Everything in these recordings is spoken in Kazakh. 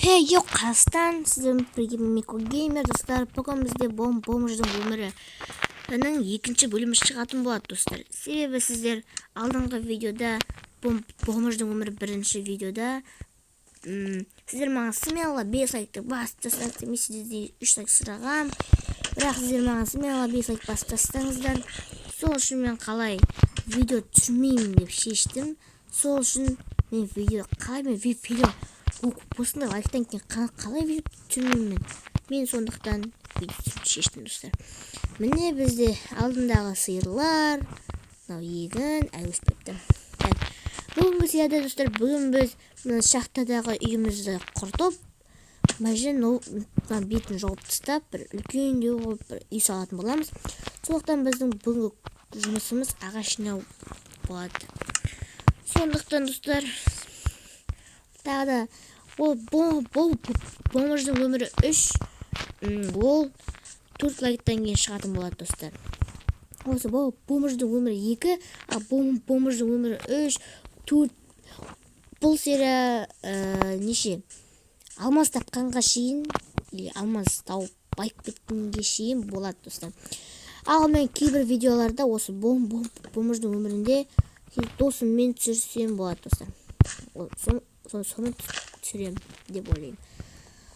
Хей, йоқ, Қазақстан, сіздермен бірге Микрогеймер достар. Бүгін бізде бомждың өмірінің екінші бөлімі шығатын болады достар. Себебі сіздер алдыңғы видеода бомждың өмірі бірінші видеода сіздер маған смело 5 лайкты басып тастаңыздар, мен сіздерден 3 лайк сұрағам. Бірақ сіздер маған смело 5 лайк басып тастаңыздар. Сол үшін мен қалай видео түсірмеймін деп шештім. Сол үшін мен видео осындай лайктан кейін қалай видео түсірмеймін. Мен сондықтан видео түсіруді шештім достар. Міне бізде алдындағы сиырлар, мынау егін өспепті. Бүгінгі сияда достар, бүгін біз шахтадағы үйімізді құртып, мәжен бетін жауып тастап, бір үлкендеу қойып, бір үй салатын боламыз. Сондықтан біздің бүгінгі жұмысымыз ағаш жинау болады. Сондықтан достар, тағы да ол бомждың өмірі 3, ол 4 лайктан кейін шығатын болады достар. Осы бомждың өмірі 2, бомждың өмірі 3, 4. Бұл серия неше? Алмаз тапқанға шейін, алмаз тауып байып кеткенге шейін болады достар. Ал мен кейбір видеоларда осы бомждың өмірінде досыммен түсірсем болады достар. Соны түсірем деп ойлаймын.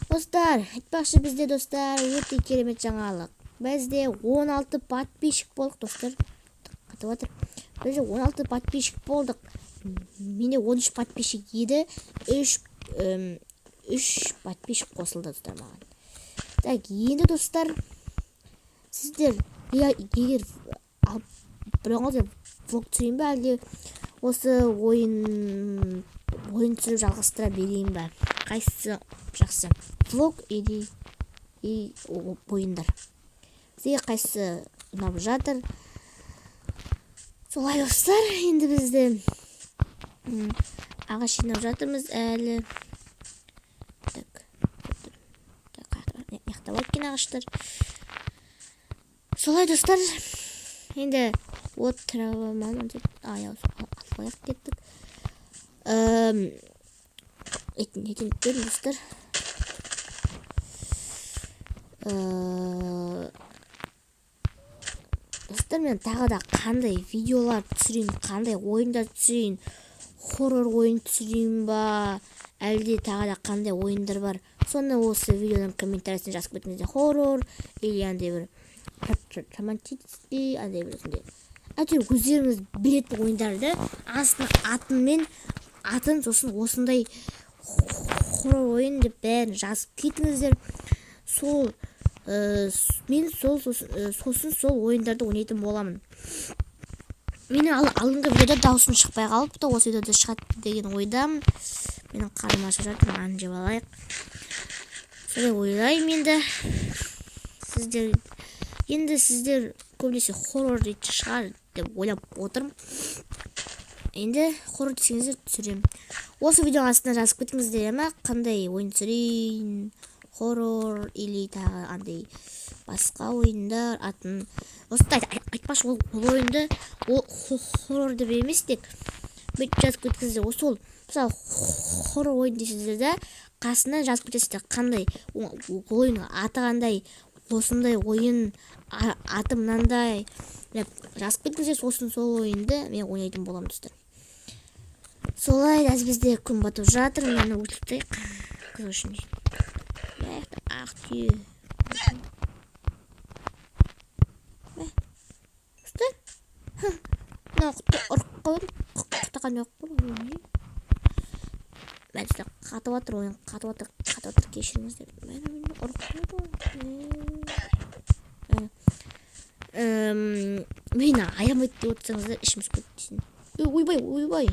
Достар, айтпақшы бізде достар өте керемет жаңалық. Бізде 16 подписчик болдық достар. Қатып отыр. Бізде 16 подписчик болдық. Менде 13 подписчик еді. 3 подписчик қосылды достар маған. Так, енді достар, сіздер егер біріңізде влог түсірейін ба, әлде осы ойын түсіріп жалғастыра берейін ба? Қайсысы жақсы? Влог или ойындар? Сізге қайсысы ұнап жатыр? Солай достар, енді бізді ағаш жинап жатырмыз әлі. Яқтап өткен ағаштар. Солай достар, енді от травманы деп аяқ кеттік. Етін көрін достар. Достар, мен тағы да қандай видеолар түсірейін, қандай ойындар түсірейін, хоррор ойын түсірейін ба, әлде тағы да қандай ойындар бар, соны осы видеоның комментариясына жазып кетіңіздер. Хоррор или андай бір романтический, андай бір осындай. Әйтеуір өздеріңіз білетін ойындарды атын сосын осындай хоррор ойын деп бәрін жазып кетіңіздер. Мен сосын сол ойындарды ойнайтын боламын. Менің алдыңғы видеода даусым шықпай қалыпты, осы видеода шығады деген ойдамын. Менің қарным ашып жатыр, нан жеп алайық. Солай ойлаймын енді. Сіздер көбінесе хоррор дейтін шығар деп ойлап отырмын. Енді хоррор десеңіздер түсірем. Осы видеоның астына жазып кетіңіздер ме? Қандай ойын түсірейін? Хоррор или тағы андай басқа ойындар атын. Осындай айтпақшы, ол ойынды хоррор деп емес тек бүйтіп жазып кетіңіздер. Осы мысалы хоррор ойын десеңіздер де қасына жазып кетесіздер. Қандай ойынның аты қандай, осындай ойын аты мынандай деп жазып кетіңіздер. Сосын сол ойынды мен ойнайтын боламын достар. Солай, бізде күн батып жатыр. Мені өлтіртейік. Қыз үшін ақ түйе. Достар, мына құтты ұрып қойдым. Құттыған жоқ бұл. Мәдісті қатып атыр, ойын қатып атыр, кешіріңіздер. Мені ұрып қойдым. Мені аямайды деп отырсаңыздар, ішіміз көттесін. Ойбай.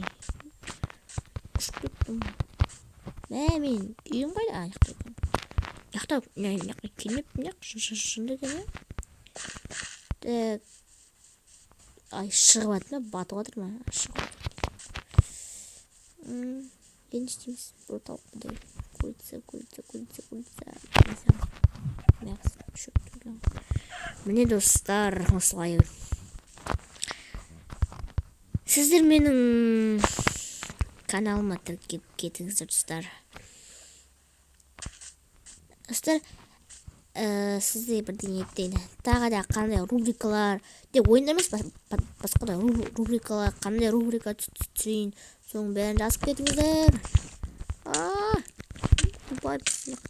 Ұшып кеттім. Мен үйім қайда? Яқтап келмеппін, шынды деме. Шығып атыр ма? Батып атыр ма? Шығып атыр. Енді істейміз. Бұл тауықтай. Курица. Міне достар, осылай. Сіздер менің каналыма тіркеліп кетіңіздер достар. достар, сізде бірдеңе айтайын. Тағы да қандай рубрикалар, деп ойында емес, басқа да рубрикалар, қандай рубрика түсейін, соның бәрін жазып кетіңіздер.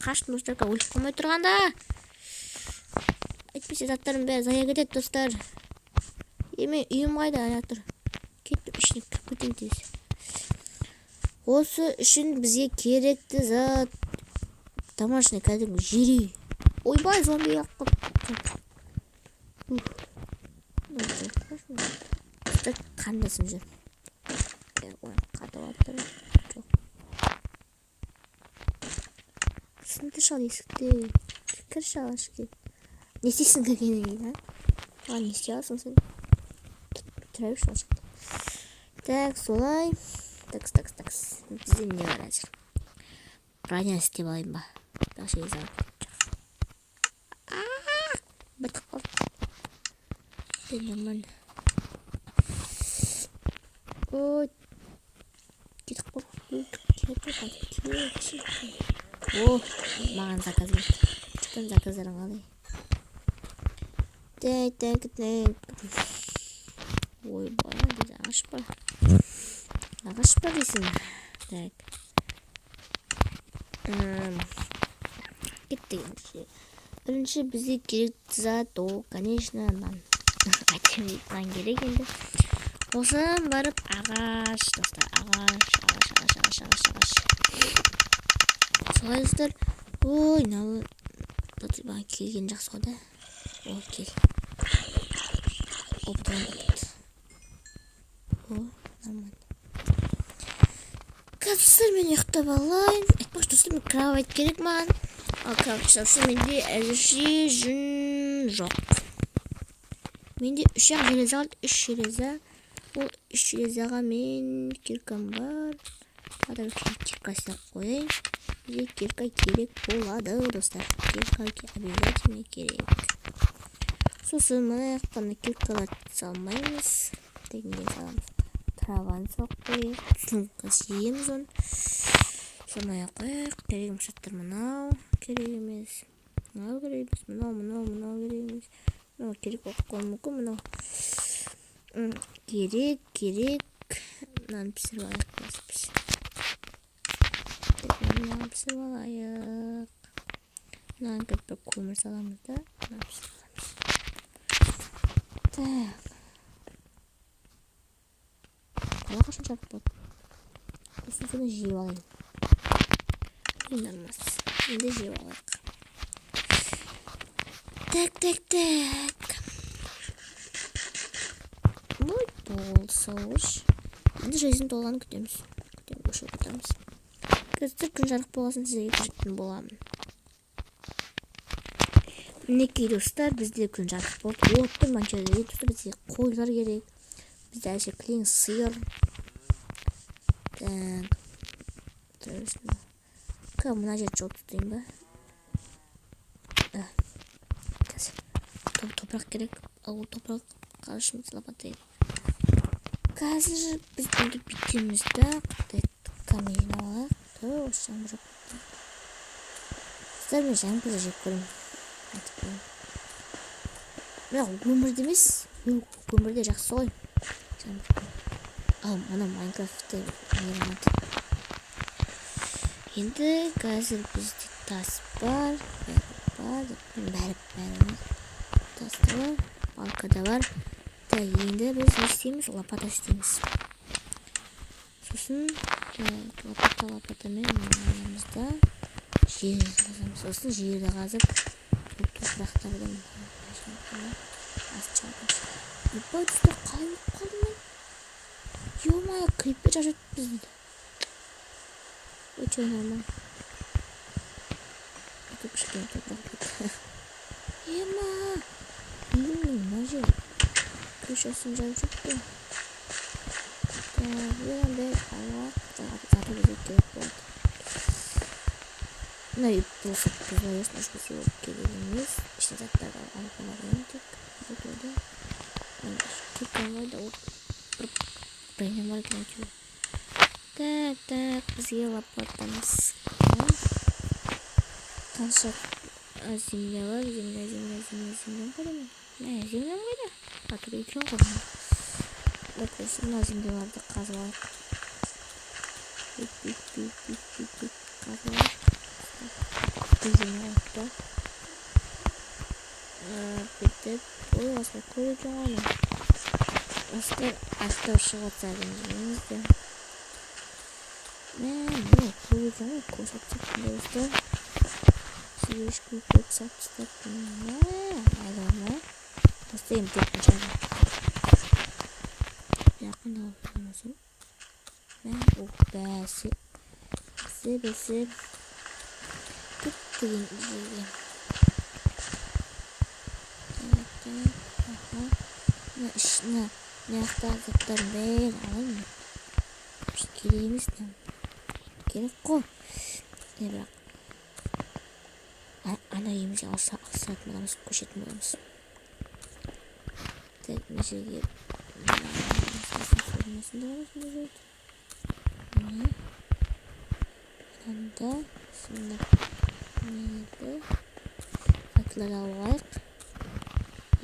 Қаштым достар, өліп қалмай тұрғанда. Әйтпесе заттарым бәрі зая кетеді достар. Емен үйім қайда, ана тұр. Кеттім, ішіне кіріп кетейін тез. Осы үшін бізге керекті зат домашний кәдімгі жири. Ойбай, зомби яқып. Қандасым жүр. Қатып аттыр. Сынды шал есікті. Кір шал ашке. Не істейсің кіргеннен кейін, а? Не істей аласың сен? Тұрайып шал шықты. Так, солай. Такс. Бізде не бар әзір? Броня істеп алайын ба? Дақшы езі алып. Бітіп қалды. Нормально. Ой. Кетіп қалды. О, маған заказ кетті. Шықтан заказдарың қалай. Так. Ой, бала дейді. Ағаш бар дейсің. Так. Кеттігенше. Бірінші бізге керекті зат, ол, конечно, нан. Нан керек енді. Осыдан барып ағаш, достар. Ағаш. Солай достар. Ой, налы. Баған келген жақсы қода. Ой, кел. Оптан өтті. О, нормально. Қазір мен ұйықтап алайын. Айтпақшы достар, мен кровать керек маған. Ал кровать жасаушы менде әзірше жүн жоқ. Менде 3 железа қалды, 3 железа. Ол 3 железаға мен киркам бар. Тағы да кирка істеп қояйын. Бізге кирка керек болады, достар. Кирка обязательно керек. Сосын мына яқтан киркалар салмаймыз. Тегінен саламыз. Кровать салып қойып, сумка сиеміз оны. Салмай қойып, керек мақсаттар мынау керек емес. Мынау керек емес, мынау керек емес. Мынау керек оқуы мүмкін, мынау. Керек. Мынаны пісіріп алайық. Мынаны пісіріп алайық. Мынаны бір көмір саламыз да. Мынаны пісіріп аламыз. Так. Қала қашын жарық болды. Осыны соны жиып алайын. Нормас. Енді жиып алайық. Так. Ой, болса ош. Енді жизнь толғаны күтеміз. Көшіп отырамыз. Қазір күн жарық болғасын сізге көрсететін боламын. Мінекей достар, бізде күн жарық болды. Отты манчады. Бізде қойлар керек. Бізде әше клин сиыр. Так. Тұрысына. Мына жер жол тұтайын ба? Қазір. Топырақ керек. Ол топырақ қарышымыз лапатайын. Қазір біз бұнды бүйтеміз да. Камерін алайық. Осы жаңбыр жоқ. Сіздер мен жаңбыр жеп көрем. Бірақ өмірде емес. Өмірде жақсы ғой. Ал, мұна Майнкрафтты мейрамады. Енді қазір бізде тас бар. Бәрі. Тасты бар. Балкада бар. Енді біз не істейміз? Лопата істейміз. Сосын лопатамен аламызда жер қазамыз. Сосын жерді қазып топырақтардан Ебай, достар, қалай өтіп қалдым мен? Ё-мая, криппер жашат бізді. Өте нормально. Өте кішкене топырақ кетті. Ема! Мына жер. Көшесін жайып жүрді. Бұдан бәрі алуақ. Заты бізге керек болды. Мына бұл сатты зайыз нұшқысы болып керек емес. Ішін заттарды алып алайын тек. Бұл тұрды. Кекалай да ол бұрын бар екен әйтеуір. Так, бізге лопатамыз. қанша земля бар, землям қайда ма? Землям қайда? Батыр екен ғой. Өтірсі мына земляларды қазып алайық. Қазып алайық. Бұл земля алайық. Бүйтіп, ой, асқа көп екен ғой. Достар, ақтау шығып жатсағын міне, көп екен ғой, көп сатып достар. Сізге ешкім көп сатып айдауына. Достар, ем тетін жағын. Жақын алып тұрмасын. Бәсі. Күттіген жерге. Мына заттарын бәрін алайын. Керек емес не? Керек қой. Бірақ ана емізге алсатын боламыз, көшетін боламыз. Так, мына жерге анда сынып факелдерді алайық и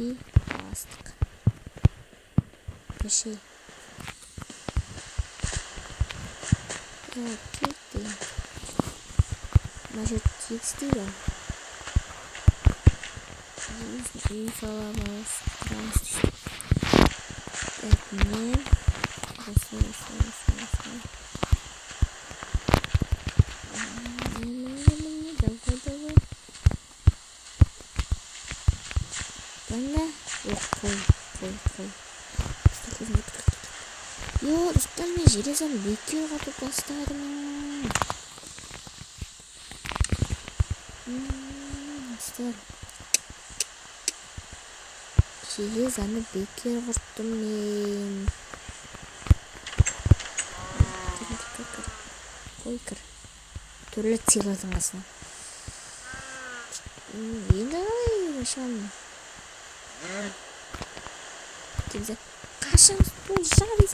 бастық. Пошли. Кетті. Может, тексті бар. Үй саламыз. Так, мен. Давай. Бана? Қой. Йо, достар, мен железаны бекер қатып бастадым. Достар, железаны бекер құрттым мен. Қой кір. Түрлі сыйлардың қасына. Енді қалай машаны. Қашан бұл жарыс